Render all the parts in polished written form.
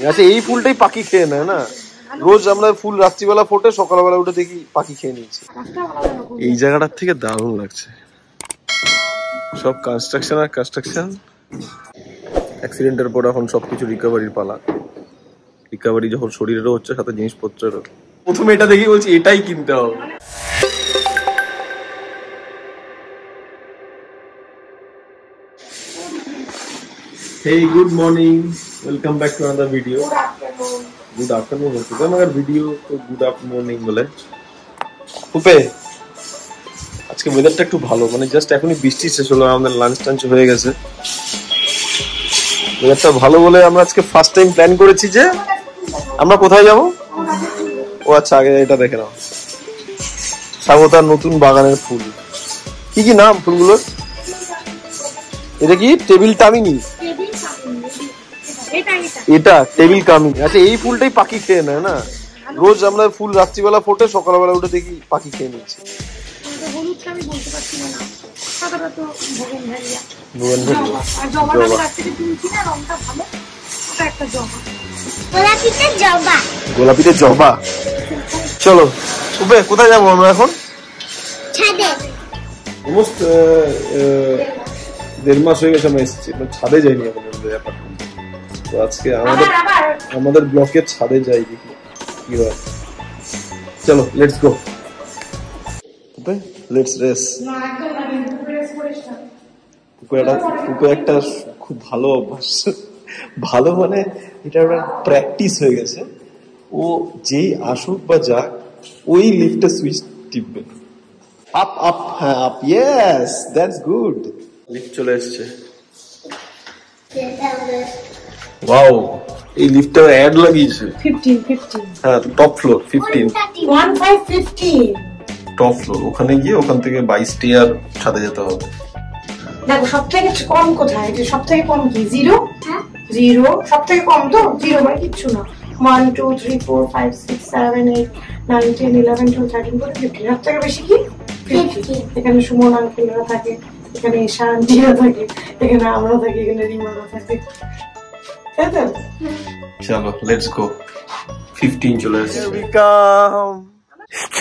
আচ্ছা, এই ফুলটাই পাখি খেয়ে নেয় না? রোজ আমরা ফুল রাত্রিবেলা ফোটে, সকালবেলা উঠে দেখি পাখি খেয়ে নিচ্ছে। এই জায়গাটার থেকে দারুণ লাগছে, সব কনস্ট্রাকশন আর কনস্ট্রাকশন। অ্যাক্সিডেন্টের পর এখন সবকিছু রিকভারির পালা। রিকভারি যখন শরীরেরও হচ্ছে, সাথে জিনিসপত্রেরও। প্রথমে এটা দেখি বলছি এটাই কিনতে হবে। Hey, good morning. Welcome back to another video. Good afternoon. तो मगर वीडियो तो गुड आफ्टरमॉर्निंग বলে। উপে আজকে ওয়েদারটা একটু ভালো, মানে জাস্ট এখনই বৃষ্টি শেষ হলো, আমাদের লাঞ্চ টাঞ্চ হয়ে গেছে। ওয়েদারটা ভালো বলে আমরা আজকে ফার্স্ট টাইম প্ল্যান করেছি যে আমরা কোথায় যাব। ও আচ্ছা, আগে এটা দেখে নাও, স্বাগতার নতুন বাগানের ফুল। কি কি নাম ফুলগুলোর? এটা কি টেবিল টামিনি? এটা টেবিল কামিনি। আচ্ছা, এই ফুলটাই পাখি খেয়ে নেয় না? রোজ আমরা ফুল রাত্রিবেলা ফোটে, সকালবেলা উঠে দেখি পাখি খেয়ে নিচ্ছে। গোলাপিতে জবা। চলো উবে, কোথায় যাবো আমরা এখন? অলমোস্ট 1.5 মাস হয়ে গেছে আমরা এসেছি, ছাদে যাইনি এখন। তো আজকে আমাদের ব্লকের ছাদে যাই, দেখি কি হয়। চলো লেটস গো, লেটস রেস। একটা খুব ভালো অভ্যাস, ভালো মানে এটা একটা প্র্যাকটিস হয়ে গেছে। ও যেই আসুক বা যাক, ওই লিফটের সুইচ টিপবে। আপ আপ, হ্যাঁ up, yes that's good. Lift চলে এসছে। ওয়াও, এই লিফটে অ্যাড লাগিয়েছে 15 হ্যাঁ, টপ ফ্লোর 15 টপ ফ্লোর। ওখানে গিয়ে ওখান থেকে 22 টিয়ার ছাদে যেতে হবে। দেখো সবথেকে কম কোথায়? এটা সবথেকে কম কি? 0 0 সবথেকে কম তো 0 মানে কিচ্ছু না। 1 2 3 4 5 6 7 8 9 10 11 12 13 14 15। সবথেকে বেশি কি? 50। এখানে সুমন আঙ্কেলরা থাকে, এখানে ঈশা আন্টিরা থাকে, এখানে আমরা থাকি, এখানে রিমারা থাকে। চলো লেটস গো। 15 চলে আসছে।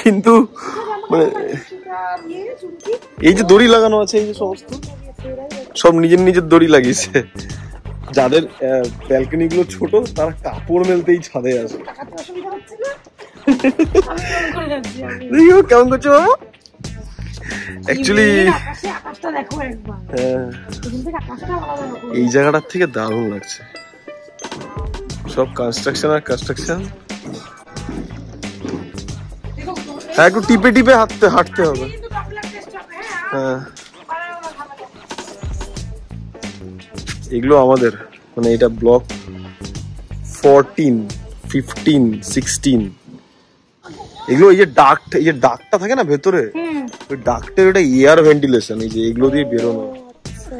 কিন্তু মানে এই যে দড়ি লাগানো আছে, এই যে সমস্ত সব নিজের নিজের দড়ি লাগিয়েছে। যাদের ব্যালকনি গুলো ছোট, তারা কাপড় মেলতেই ছাদে আসে। দেখো কেমন করছো বাবা। অ্যাকচুয়ালি এই জায়গাটার থেকে দারুণ লাগছে, সব কনস্ট্রাকশন আর কনস্ট্রাকশন। হ্যাঁ, একটু টিপে টিপে হাঁটতে হবে। হ্যাঁ, এগুলো আমাদের মানে এটা ব্লক 14 15 16। এগুলো এই যে ডাকটা থাকে না ভেতরে, ওই ডাকটার ওটা এয়ার ভেন্টিলেশন। এই যে এগুলো দিয়ে বেরোনো,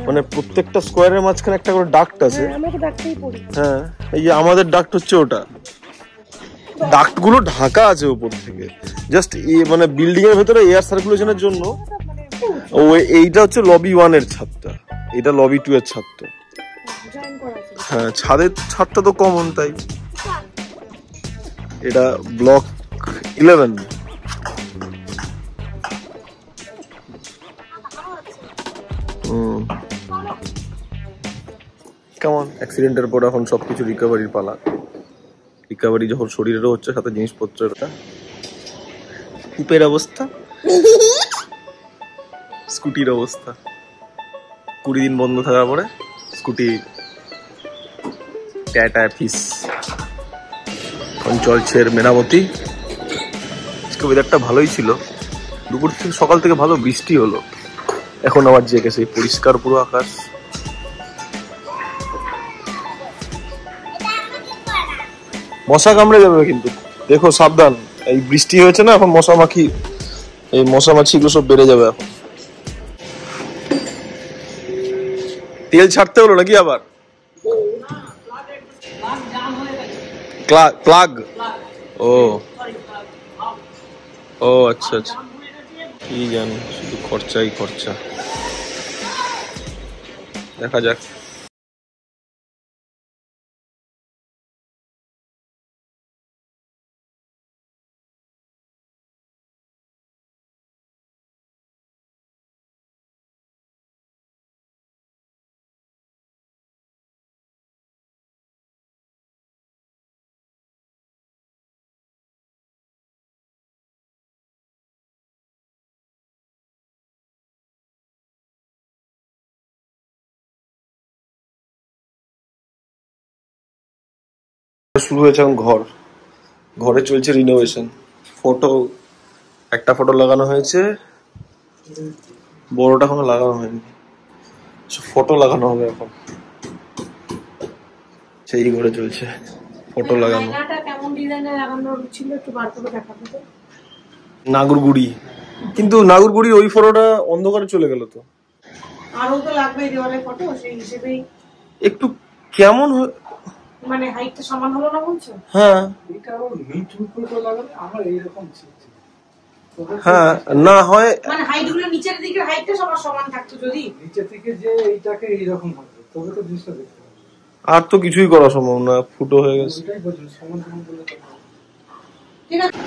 মানে প্রত্যেকটা স্কোয়ারের মাঝখানে একটা করে ডাক্ট আছে। হ্যাঁ, এই যে আমাদের ডাক্ট হচ্ছে ওটা। ডাক্ট গুলো ঢাকা আছে উপর থেকে, জাস্ট মানে বিল্ডিং এর ভেতরে এয়ার সার্কুলেশনের জন্য। এইটা হচ্ছে লবি 1 এর ছাদটা, এটা লবি 2 এর ছাদটা। হ্যাঁ, ছাদটা তো কমন, তাই এটা ব্লক 11। কেমন অ্যাক্সিডেন্টের পর এখন সবকিছু রিকভারির পালা। রিকভারি যখন শরীরেরও হচ্ছে, সাথে জিনিসপত্রের। কূপের অবস্থা, স্কুটির অবস্থা। 20 দিন বন্ধ থাকার পরে স্কুটি টাটা ফিস। এখন চলছে মেরামতি। আজকে ওয়েদারটা ভালোই ছিল, দুপুর থেকে সকাল থেকে ভালো বৃষ্টি হলো, এখন আবার জেগে সেই পরিষ্কার পুরো আকাশ। মশা কামড়ে যাবে কিন্তু, দেখো সাবধান। এই বৃষ্টি হয়েছে না, এখন এই মশা মাছি গুলো সব বেড়ে যাবে। এখন তেল ছাড়তে হলো নাকি আবার? প্লাগ। ও আচ্ছা আচ্ছা, কি জানি, শুধু খরচাই খরচা। দেখা যাক। শুরু হয়েছে এখন ঘরে চলছে রিনোভেশন। একটা ফটো লাগানো হয়েছে, বড়টা এখনো লাগানো হয়নি, ফটো লাগানো হবে এখন। সেই ঘরে চলছে ফটো লাগানো। কেমন ডিজাইনের লাগানো ছিল একটু বার করে দেখাবো তো। নাগরগুড়ি, কিন্তু নাগরগুড়ির ওই ফটোটা অন্ধকারে চলে গেল তো। আরো তো লাগবে দেওয়ালে ফটো, সেই হিসেবেই একটু কেমন মানে হাইটটা সমান হলো না বলছো? হ্যাঁ হ্যাঁ, না হয় মানে হাইট গুলো নিচের দিকের হাইটটা সবার সমান থাকতো, যদি নিচে থেকে যে এইটাকে এইরকম হবে তবে তো জিনিসটা দেখতে হবে। আর তো কিছুই করা সম্ভব না, ফুটো হয়ে গেছে। এটাই বলছি, সমান সমান বলে কথা। ঠিক আছে।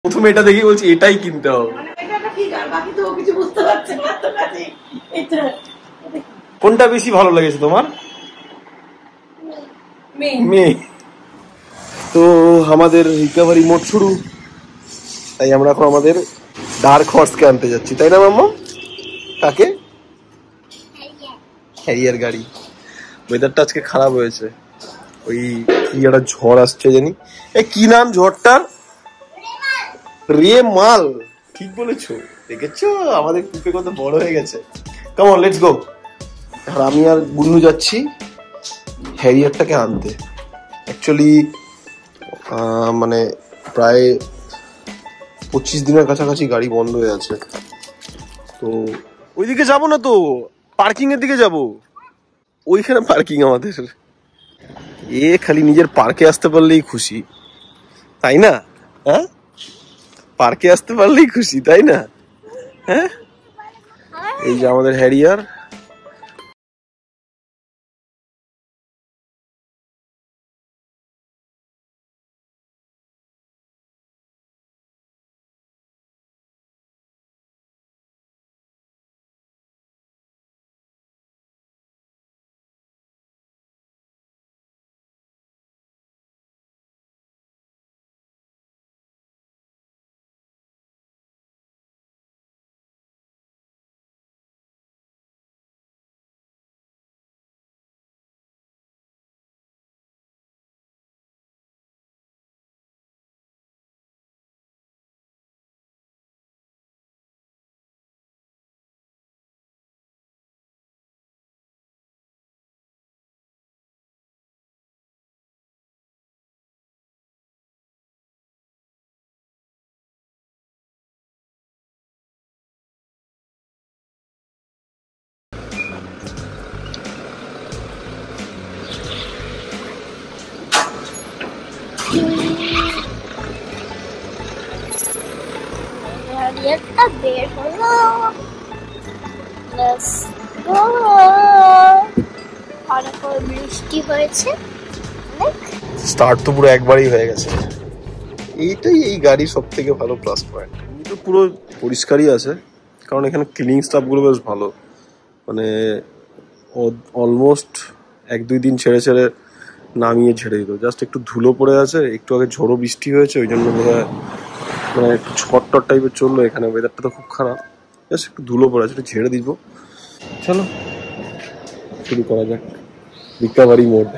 প্রথমে এটা দেখি বলছি এটাই কিনতে হবে। মানে এটা ঠিক, আর বাকি তো কিছু বুঝতে পারছে না তো কাজে। এটা কোনটা বেশি ভালো লেগেছে তোমার? মেয়ে। তো আমাদের রিকভারি মোড শুরু, তাই আমরা এখন আমাদের ডার্ক হর্সকে আনতে যাচ্ছি, তাই না মাম্মা? কাকে? হ্যারিয়ার গাড়ি। ওয়েদারটা আজকে খারাপ হয়েছে, ওই কি একটা ঝড় আসছে জানি। কি নাম ঝড়টার? রেমাল। ঠিক বলেছো, দেখেছো আমাদের কুপে কত বড় হয়ে গেছে। Come on, let's go. আর আমি আর গুন্নু যাচ্ছি হ্যারিয়ারটাকে আনতে। অ্যাকচুয়ালি মানে প্রায় 25 দিনের কাছাকাছি গাড়ি বন্ধ হয়ে আছে, তো ওইদিকে যাবো না, তো পার্কিং এর দিকে যাব। ওইখানে পার্কিং আমাদের। খালি নিজের পার্কে আসতে পারলেই খুশি, তাই না? হ্যাঁ, পার্কে আসতে পারলেই খুশি, তাই না? হ্যাঁ, এই যে আমাদের Harrier. Está verde, let's go. কি হয়েছে? স্টার্ট তো পুরো একবারই হয়ে গেছে। এইটাই এই গাড়ির সব থেকে ভালো প্লাস পয়েন্ট। তো পুরো পরিষ্কারই আছে, কারণ এখানে ক্লিনিং স্টাফগুলো বেশ ভালো। মানে অলমোস্ট 1-2 দিন ছেড়ে ছেড়ে নামিয়ে ছেড়ে দিত। জাস্ট একটু ধুলো পড়ে আছে, একটু আগে ঝড়ো বৃষ্টি হয়েছে, ওই জন্য বোধহয় মানে একটু ঝড় টাইপের চললো। এখানে ওয়েদারটা তো খুব খারাপ, জাস্ট একটু ধুলো পড়ে আছে, একটু ঝেড়ে দিব। চলো শুরু করা যাক রিকভারি মোড।